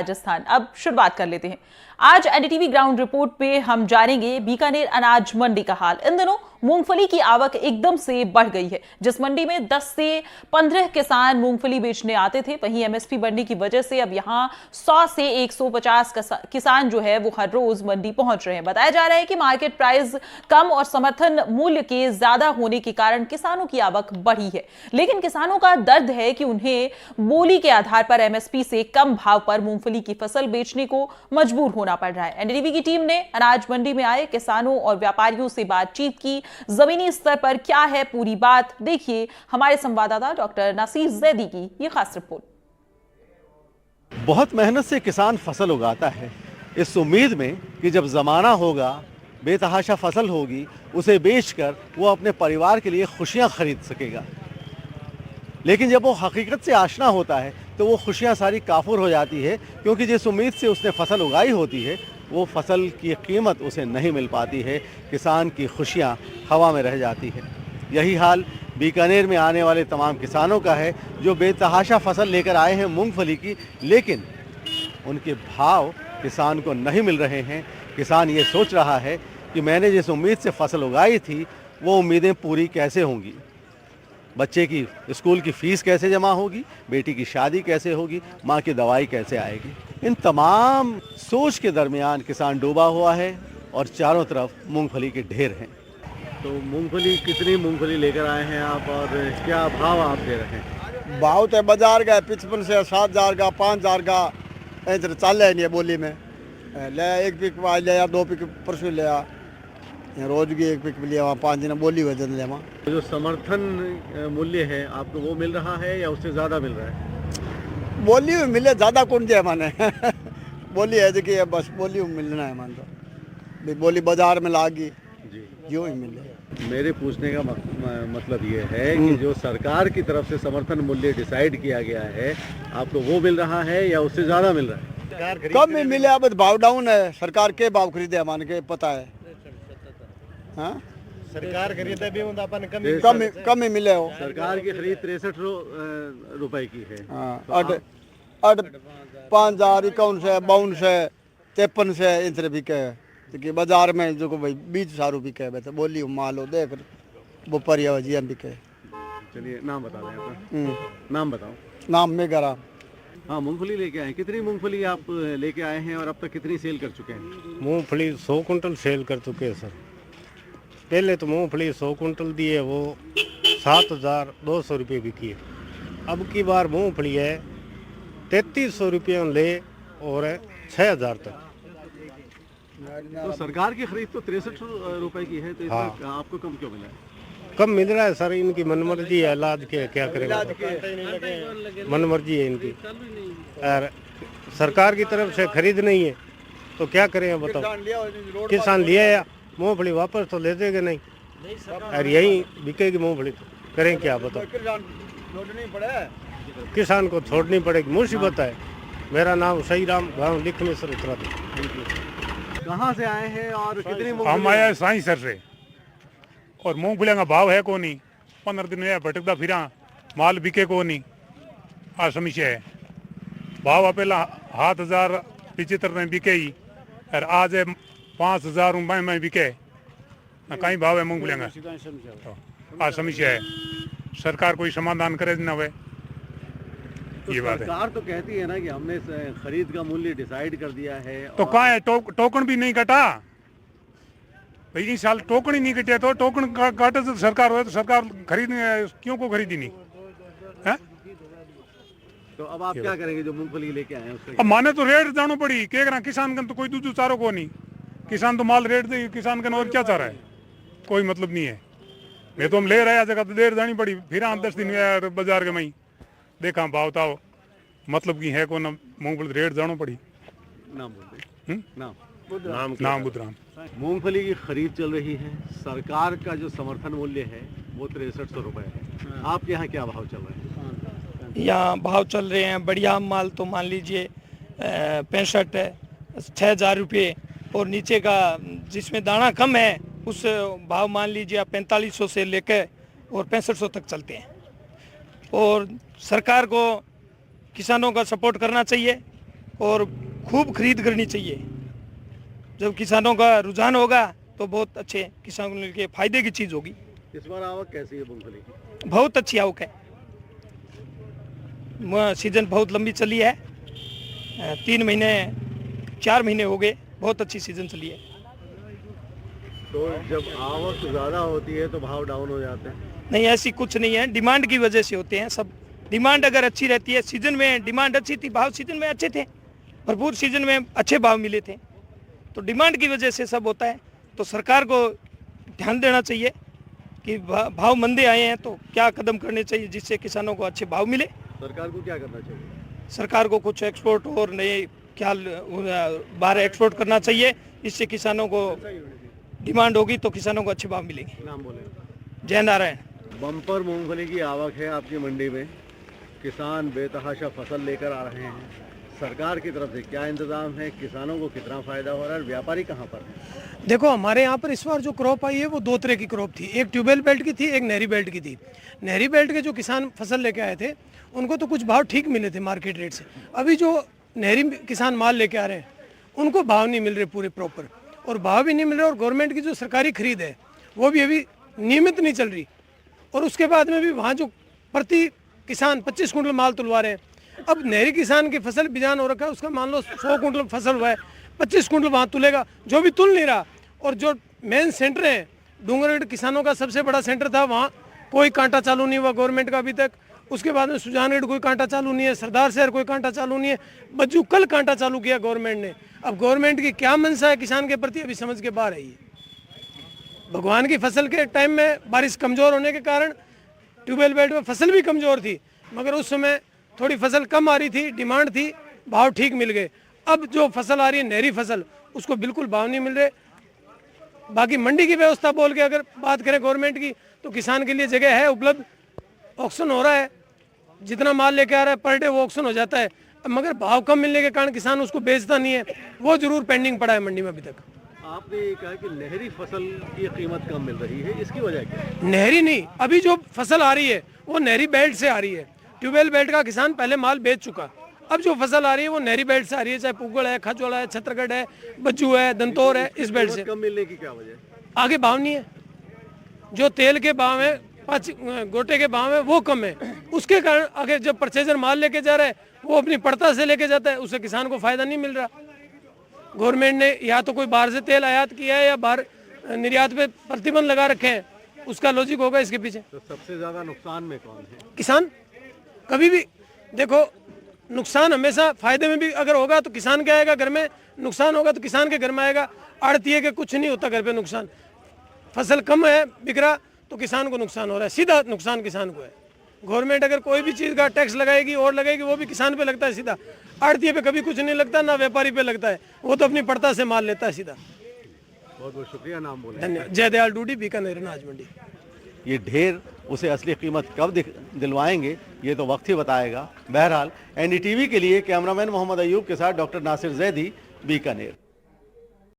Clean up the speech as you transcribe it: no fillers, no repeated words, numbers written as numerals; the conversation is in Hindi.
राजस्थान। अब शुरुआत कर लेते हैं। आज एनडीटीवी ग्राउंड रिपोर्ट पे हम जानेंगे बीकानेर अनाज मंडी का हाल। इन दिनों मूंगफली की आवक एकदम से बढ़ गई है। जिस मंडी में 10 से 15 किसान मूंगफली बेचने आते थे, वहीं एमएसपी बढ़ने की वजह से अब यहां 100 से 150 किसान जो है वो हर रोज मंडी पहुंच रहे हैं। बताया जा रहा है कि मार्केट प्राइस कम और समर्थन मूल्य के ज्यादा होने के कारण किसानों की आवक बढ़ी है, लेकिन किसानों का दर्द है कि उन्हें बोली के आधार पर एमएसपी से कम भाव पर मूंगफली की फसल बेचने को मजबूर होना पड़ रहा है। एनडीटीवी की टीम ने अनाज मंडी में आए किसानों और व्यापारियों से बातचीत की। जमीनी स्तर पर क्या है पूरी बात, देखिए हमारे संवाददाता डॉक्टर नासिर जैदी की ये खास रिपोर्ट। बहुत मेहनत से किसान फसल उगाता है इस उम्मीद में कि जब जमाना होगा, बेतहाशा फसल होगी, उसे बेचकर वो अपने परिवार के लिए खुशियां खरीद सकेगा। लेकिन जब वो हकीकत से आशना होता है तो वो खुशियां सारी काफूर हो जाती है, क्योंकि जिस उम्मीद से उसने फसल उगाई होती है वो फसल की कीमत उसे नहीं मिल पाती है। किसान की खुशियां हवा में रह जाती है। यही हाल बीकानेर में आने वाले तमाम किसानों का है जो बेतहाशा फसल लेकर आए हैं मूंगफली की, लेकिन उनके भाव किसान को नहीं मिल रहे हैं। किसान ये सोच रहा है कि मैंने जिस उम्मीद से फसल उगाई थी वो उम्मीदें पूरी कैसे होंगी, बच्चे की स्कूल की फीस कैसे जमा होगी, बेटी की शादी कैसे होगी, माँ की दवाई कैसे आएगी। इन तमाम सोच के दरमियान किसान डूबा हुआ है और चारों तरफ मूंगफली के ढेर हैं। तो मूंगफली, कितनी मूंगफली लेकर आए हैं आप और क्या भाव आप दे रहे हैं? भाव तो बाजार का 55 से 7,000 का, 5,000 का इधर चल रहा है बोली में। ले एक पिक आज लिया, 2 पिक परसों लिया, रोज की एक पिक लिया, वहाँ 5 दिन बोली हुए दिन लिया। जो समर्थन मूल्य है आपको वो मिल रहा है या उससे ज़्यादा मिल रहा है? बोली में मिले ज़्यादा कौन दिया माने बोली है कि बस बोली में मिलना है मान तो, बोली बाजार में लागी जी यूँ ही मिले। मेरे पूछने का मतलब ये है कि जो सरकार की तरफ से समर्थन मूल्य डिसाइड किया गया है, आपको वो मिल रहा है या उससे ज़्यादा मिल रहा है? कम ही मिले, अब भाव डाउन है। सरकार के भाव खरीदे मान के पता है। हाँ, सरकार खरीदे भी अपन कम ही मिले हो। सरकार की खरीद 63 रुपए की है। हाँ, 5,000, 51 से 52 से 53 से इन तरह बिके है। बाजार में जो भाई 20,000 बिके है, तो बोली माल हो देख वो परिया जी बिके। चलिए नाम बता दें आपका। नाम बताओ। नाम मेघरा। हाँ, मूंगफली लेके आए। कितनी मूंगफली आप लेके आए हैं और अब तक कितनी सेल कर चुके हैं? मूंगफली 100 कुंटल सेल कर चुके हैं सर। पहले तो मूंगफली 100 कुंटल दी है, वो 7,200 रुपये बिकी है। अब की बार मूंगफली है 3,300 रुपये ले और 6,000 तक। तो सरकार की खरीद तो 63 रुपए की है, तो इसमें हाँ। आपको कम क्यों मिला है? कम मिल रहा है सर, इनकी मनमर्जी है, इलाज के क्या करेंगे, मनमर्जी है इनकी। और सरकार की तरफ से खरीद नहीं है तो क्या करें बताओ। किसान लिया या मूंगफली वापस तो ले देंगे नहीं, और यही बिकेगी मूंगफली तो करें क्या बताओ। किसान को छोड़नी पड़ेगी, मुसीबत है। मेरा नाम सही राम, गाँव लिखमेश्वर उत्तराखंड। कहाँ से आए हैं और कितनी मूंगफली? हम आए साई सर से, और मूंगफलियाँ का भाव है को नहीं। 15 दिन में भटकता फिरा, माल बिके को नहीं। आ समस्या है। भाव पहला 7,075 में बिके ही, और आज 5,000 में बिके ना, कहीं भाव है मूंगफलियाँ का। आ समस्या है, सरकार कोई समाधान करे ना वे, ये बात है। सरकार तो कहती है ना कि हमने खरीद का मूल्य डिसाइड कर दिया है, तो कहाँ है? टोकन भी नहीं कटा भाई। इस साल टोकन ही नहीं कटे, तो टोकन काटे तो सरकार हो, तो सरकार खरीद क्यों को खरीदी नहीं है? तो अब आप क्या करेंगे जो मूंगफली लेके आए हैं उसका? अब माने तो रेट जानो पड़ी के करा, किसान का तो कोई दूसरा चारों को नहीं। किसान तो माल रेट दे, किसान का और क्या चाह रहा है, कोई मतलब नहीं है। मैं तो हम ले रहे जगह तो देर जानी पड़ी, फिर 10 दिन बाजार के मई देखा भाव ताओ, मतलब की है को ना मूंगफली रेट जानो पड़ी। नाम बोलते नाम बुद्धराम। मूंगफली की खरीद चल रही है, सरकार का जो समर्थन मूल्य है वो 6300 रुपए है। आपके यहाँ क्या भाव चल रहे हैं? यहाँ भाव चल रहे हैं बढ़िया माल तो मान लीजिए 65 है, 6,000 रुपये, और नीचे का जिसमें दाना कम है उस भाव मान लीजिए आप 4500 से लेकर और 6500 तक चलते हैं। और सरकार को किसानों का सपोर्ट करना चाहिए और खूब खरीद करनी चाहिए। जब किसानों का रुझान होगा तो बहुत अच्छे किसानों के फायदे की चीज़ होगी। इस बार आवक कैसी है मूंगफली की? बहुत अच्छी आवक है, सीजन बहुत लंबी चली है, 3 महीने 4 महीने हो गए, बहुत अच्छी सीजन चली है। तो जब आवक ज़्यादा होती है तो भाव डाउन हो जाते हैं? नहीं, ऐसी कुछ नहीं है, डिमांड की वजह से होते हैं सब। डिमांड अगर अच्छी रहती है, सीजन में डिमांड अच्छी थी, भाव सीजन में अच्छे थे, भरपूर सीजन में अच्छे भाव मिले थे, तो डिमांड की वजह से सब होता है। तो सरकार को ध्यान देना चाहिए कि भाव मंदे आए हैं तो क्या कदम करने चाहिए जिससे किसानों को अच्छे भाव मिले। सरकार को क्या करना चाहिए? सरकार को कुछ एक्सपोर्ट और नए क्या बाहर एक्सपोर्ट करना चाहिए, इससे किसानों को डिमांड होगी तो किसानों को अच्छे भाव मिलेंगे। नाम बोले। जय नारायण। बम्पर मूंगफली की आवक है आपकी मंडी में, किसान बेतहाशा फसल लेकर आ रहे हैं। सरकार की तरफ से क्या इंतजाम है, किसानों को कितना फायदा हो रहा है, व्यापारी कहाँ पर है? देखो, हमारे यहाँ पर इस बार जो क्रॉप आई है वो 2 तरह की क्रॉप थी, एक ट्यूबवेल बेल्ट की थी, एक नहरी बेल्ट की थी। नहरी बेल्ट के जो किसान फसल लेके आए थे उनको तो कुछ भाव ठीक मिले थे मार्केट रेट से। अभी जो नहरी किसान माल लेके आ रहे हैं उनको भाव नहीं मिल रहे पूरे प्रॉपर, और भाव भी नहीं मिल रहे, और गवर्नमेंट की जो सरकारी खरीद है वो भी अभी नियमित नहीं चल रही। और उसके बाद में भी वहाँ जो प्रति किसान 25 कुंटल माल तुलवा रहे हैं। अब नहरी किसान की फसल बिजान हो रखा है, उसका मान लो 100 कुंटल फसल हुआ है, 25 कुंटल वहाँ तुलेगा, जो भी तुल नहीं रहा। और जो मेन सेंटर है डूंगरगढ़ किसानों का सबसे बड़ा सेंटर था, वहाँ कोई कांटा चालू नहीं हुआ गवर्नमेंट का अभी तक। उसके बाद में सुजानगढ़ कोई कांटा चालू नहीं है, सरदार शहर कोई कांटा चालू नहीं है, बज्जू कल कांटा चालू किया गवर्नमेंट ने। अब गवर्नमेंट की क्या मंशा है किसान के प्रति अभी समझ के बाहर है। ये भगवान की फसल के टाइम में बारिश कमज़ोर होने के कारण ट्यूबवेल बेल्ट में फसल भी कमज़ोर थी, मगर उस समय थोड़ी फसल कम आ रही थी, डिमांड थी, भाव ठीक मिल गए। अब जो फसल आ रही है नहरी फसल, उसको बिल्कुल भाव नहीं मिल रहे। बाकी मंडी की व्यवस्था बोल के अगर बात करें गवर्नमेंट की, तो किसान के लिए जगह है उपलब्ध, ऑक्शन हो रहा है, जितना माल लेके आ रहा है पर डे वो ऑक्शन हो जाता है। मगर भाव कम मिलने के कारण किसान उसको बेचता नहीं है, वो जरूर पेंडिंग पड़ा है मंडी में अभी तक। आपने ये कहा कि नहरी फसल की कीमत कम मिल रही है, इसकी वजह क्या है? नहरी नहीं, अभी जो फसल आ रही है वो नहरी बेल्ट से आ रही है। ट्यूबवेल बेल्ट का किसान पहले माल बेच चुका, अब जो फसल आ रही है वो नहरी बेल्ट से आ रही है, चाहे पुगड़ है, खजोला है, छत्तरगढ़ है, बज्जू है, दंतौर है, इस बेल्ट से। कम मिलने की क्या वजह? आगे भाव नहीं है, जो तेल के भाव है, 5 गोटे के भाव है वो कम है, उसके कारण आगे जब परचेजर माल लेके जा रहा है वो अपनी पड़ता से लेके जाता है, उससे किसान को फायदा नहीं मिल रहा। गवर्नमेंट ने या तो कोई बाहर से तेल आयात किया है या बाहर निर्यात पे प्रतिबंध लगा रखे हैं, उसका लॉजिक होगा इसके पीछे। तो सबसे ज्यादा नुकसान में कौन है? किसान। कभी भी देखो, नुकसान हमेशा फायदे में भी अगर होगा तो किसान के आएगा घर में, नुकसान होगा तो किसान के घर में आएगा। आड़तीये के कुछ नहीं होता घर पे नुकसान, फसल कम है बिक रहा तो किसान को नुकसान हो रहा है, सीधा नुकसान किसान को है। गवर्नमेंट अगर कोई भी चीज़ का टैक्स लगाएगी और लगेगी वो भी किसान पे लगता है सीधा, आड़तीये पे कभी कुछ नहीं लगता, ना व्यापारी पे लगता है, वो तो अपनी पड़ता से माल लेता है सीधा। बहुत बहुत शुक्रिया, नाम बोले। धन्यवाद। जयदयाल डूडी, बीकानेर अनाज मंडी। ये ढेर उसे असली कीमत कब दिलवाएंगे ये तो वक्त ही बताएगा। बहरहाल एनडीटीवी के लिए कैमरामैन मोहम्मद अयूब के साथ डॉक्टर नासिर जैदी, बीकानेर।